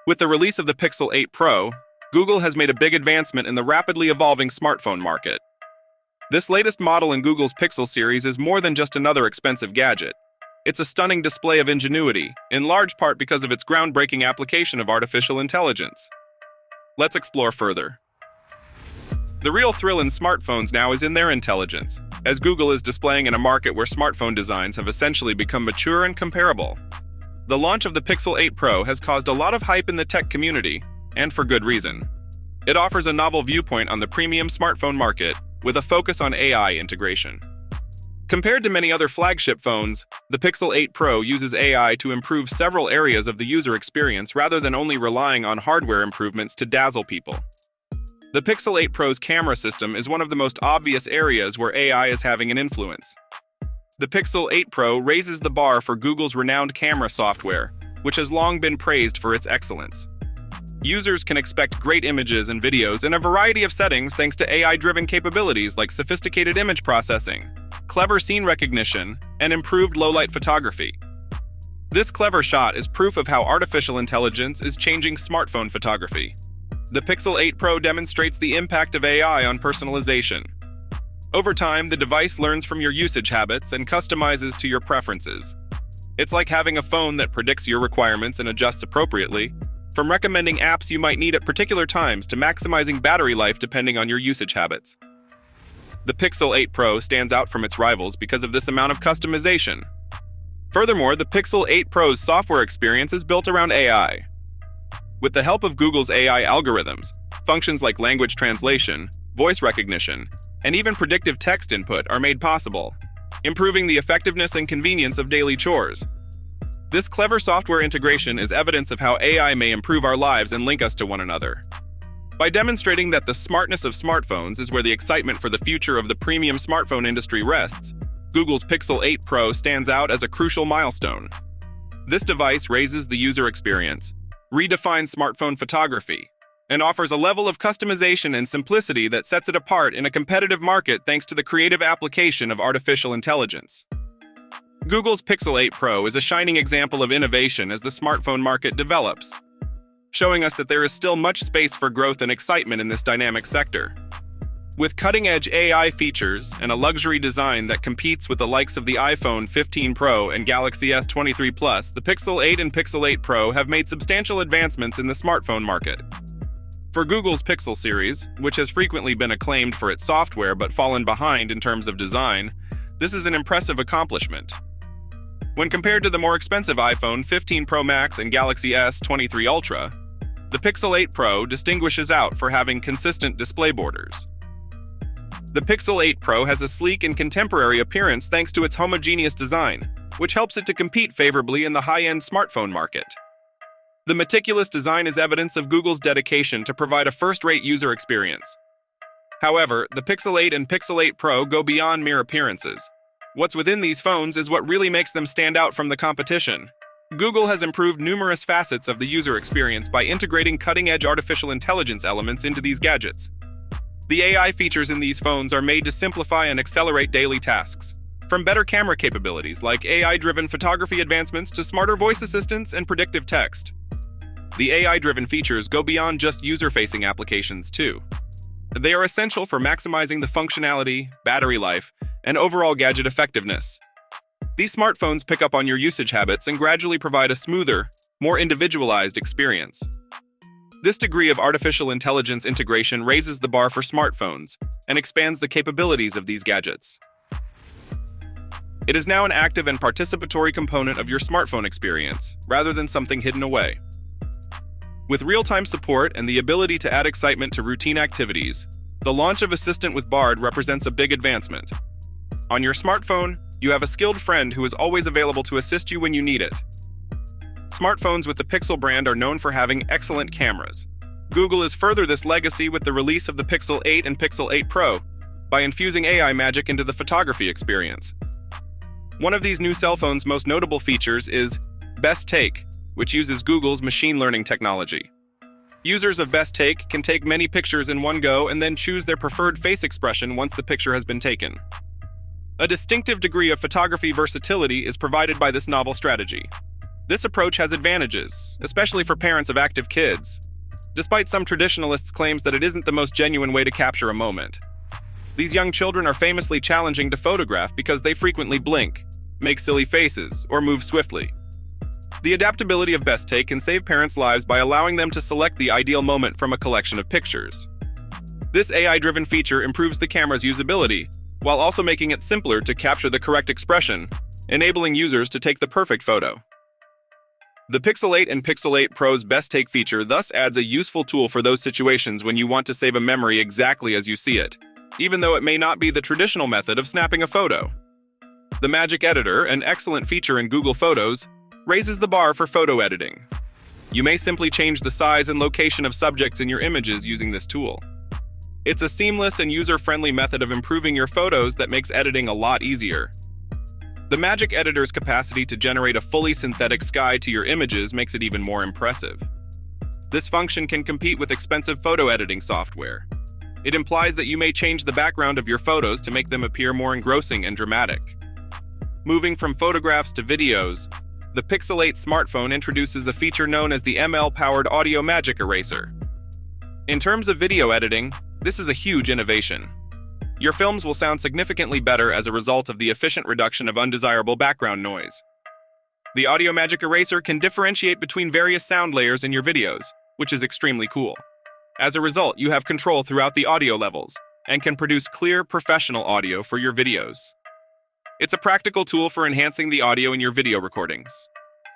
With the release of the Pixel 8 Pro, Google has made a big advancement in the rapidly evolving smartphone market. This latest model in Google's Pixel series is more than just another expensive gadget. It's a stunning display of ingenuity, in large part because of its groundbreaking application of artificial intelligence. Let's explore further. The real thrill in smartphones now is in their intelligence, as Google is displaying in a market where smartphone designs have essentially become mature and comparable. The launch of the Pixel 8 Pro has caused a lot of hype in the tech community, and for good reason. It offers a novel viewpoint on the premium smartphone market, with a focus on AI integration. Compared to many other flagship phones, the Pixel 8 Pro uses AI to improve several areas of the user experience rather than only relying on hardware improvements to dazzle people. The Pixel 8 Pro's camera system is one of the most obvious areas where AI is having an influence. The Pixel 8 Pro raises the bar for Google's renowned camera software, which has long been praised for its excellence. Users can expect great images and videos in a variety of settings thanks to AI-driven capabilities like sophisticated image processing, clever scene recognition, and improved low-light photography. This clever shot is proof of how artificial intelligence is changing smartphone photography. The Pixel 8 Pro demonstrates the impact of AI on personalization. Over time, the device learns from your usage habits and customizes to your preferences. It's like having a phone that predicts your requirements and adjusts appropriately, from recommending apps you might need at particular times to maximizing battery life depending on your usage habits. The Pixel 8 Pro stands out from its rivals because of this amount of customization. Furthermore, the Pixel 8 Pro's software experience is built around AI. With the help of Google's AI algorithms, functions like language translation, voice recognition, and even predictive text input are made possible, improving the effectiveness and convenience of daily chores. This clever software integration is evidence of how AI may improve our lives and link us to one another. By demonstrating that the smartness of smartphones is where the excitement for the future of the premium smartphone industry rests, Google's Pixel 8 Pro stands out as a crucial milestone. This device raises the user experience, redefines smartphone photography, and offers a level of customization and simplicity that sets it apart in a competitive market thanks to the creative application of artificial intelligence. Google's Pixel 8 Pro is a shining example of innovation as the smartphone market develops, showing us that there is still much space for growth and excitement in this dynamic sector. With cutting-edge AI features and a luxury design that competes with the likes of the iPhone 15 Pro and Galaxy S23 Plus, the Pixel 8 and Pixel 8 Pro have made substantial advancements in the smartphone market. For Google's Pixel series, which has frequently been acclaimed for its software but fallen behind in terms of design, this is an impressive accomplishment. When compared to the more expensive iPhone 15 Pro Max and Galaxy S23 Ultra, the Pixel 8 Pro distinguishes out for having consistent display borders. The Pixel 8 Pro has a sleek and contemporary appearance thanks to its homogeneous design, which helps it to compete favorably in the high-end smartphone market. The meticulous design is evidence of Google's dedication to provide a first-rate user experience. However, the Pixel 8 and Pixel 8 Pro go beyond mere appearances. What's within these phones is what really makes them stand out from the competition. Google has improved numerous facets of the user experience by integrating cutting-edge artificial intelligence elements into these gadgets. The AI features in these phones are made to simplify and accelerate daily tasks, from better camera capabilities like AI-driven photography advancements to smarter voice assistants and predictive text. The AI-driven features go beyond just user-facing applications, too. They are essential for maximizing the functionality, battery life, and overall gadget effectiveness. These smartphones pick up on your usage habits and gradually provide a smoother, more individualized experience. This degree of artificial intelligence integration raises the bar for smartphones and expands the capabilities of these gadgets. It is now an active and participatory component of your smartphone experience, rather than something hidden away. With real-time support and the ability to add excitement to routine activities, the launch of Assistant with Bard represents a big advancement. On your smartphone, you have a skilled friend who is always available to assist you when you need it. Smartphones with the Pixel brand are known for having excellent cameras. Google has furthered this legacy with the release of the Pixel 8 and Pixel 8 Pro by infusing AI magic into the photography experience. One of these new cell phones' most notable features is Best Take, which uses Google's machine learning technology. Users of Best Take can take many pictures in one go and then choose their preferred face expression once the picture has been taken. A distinctive degree of photography versatility is provided by this novel strategy. This approach has advantages, especially for parents of active kids, despite some traditionalists' claims that it isn't the most genuine way to capture a moment. These young children are famously challenging to photograph because they frequently blink, make silly faces, or move swiftly. The adaptability of Best Take can save parents' lives by allowing them to select the ideal moment from a collection of pictures. This AI-driven feature improves the camera's usability, while also making it simpler to capture the correct expression, enabling users to take the perfect photo. The Pixel 8 and Pixel 8 Pro's Best Take feature thus adds a useful tool for those situations when you want to save a memory exactly as you see it, even though it may not be the traditional method of snapping a photo. The Magic Editor, an excellent feature in Google Photos, raises the bar for photo editing. You may simply change the size and location of subjects in your images using this tool. It's a seamless and user-friendly method of improving your photos that makes editing a lot easier. The Magic Editor's capacity to generate a fully synthetic sky to your images makes it even more impressive. This function can compete with expensive photo editing software. It implies that you may change the background of your photos to make them appear more engrossing and dramatic. Moving from photographs to videos, the Pixel 8 smartphone introduces a feature known as the ML-powered Audio Magic Eraser. In terms of video editing, this is a huge innovation. Your films will sound significantly better as a result of the efficient reduction of undesirable background noise. The Audio Magic Eraser can differentiate between various sound layers in your videos, which is extremely cool. As a result, you have control throughout the audio levels and can produce clear, professional audio for your videos. It's a practical tool for enhancing the audio in your video recordings.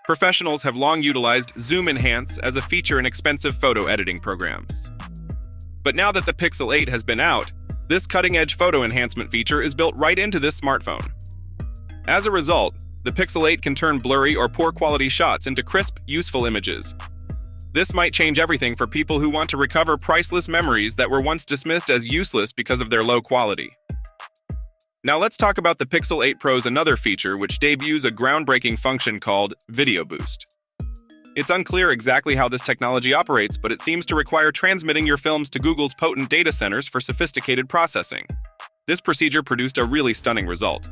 Professionals have long utilized Zoom Enhance as a feature in expensive photo editing programs. But now that the Pixel 8 has been out, this cutting-edge photo enhancement feature is built right into this smartphone. As a result, the Pixel 8 can turn blurry or poor quality shots into crisp, useful images. This might change everything for people who want to recover priceless memories that were once dismissed as useless because of their low quality. Now let's talk about the Pixel 8 Pro's another feature which debuts a groundbreaking function called Video Boost. It's unclear exactly how this technology operates, but it seems to require transmitting your films to Google's potent data centers for sophisticated processing. This procedure produced a really stunning result.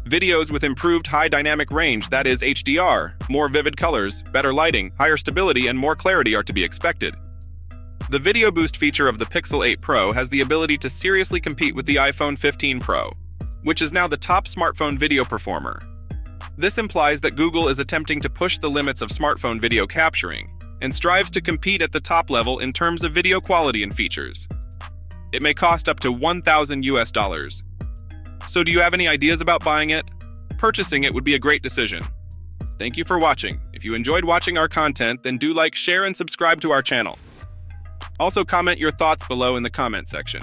Videos with improved high dynamic range, that is HDR, more vivid colors, better lighting, higher stability, and more clarity are to be expected. The Video Boost feature of the Pixel 8 Pro has the ability to seriously compete with the iPhone 15 Pro, which is now the top smartphone video performer. This implies that Google is attempting to push the limits of smartphone video capturing and strives to compete at the top level in terms of video quality and features. It may cost up to $1,000 US. So do you have any ideas about buying it? Purchasing it would be a great decision. Thank you for watching. If you enjoyed watching our content, then do like, share, and subscribe to our channel. Also comment your thoughts below in the comment section.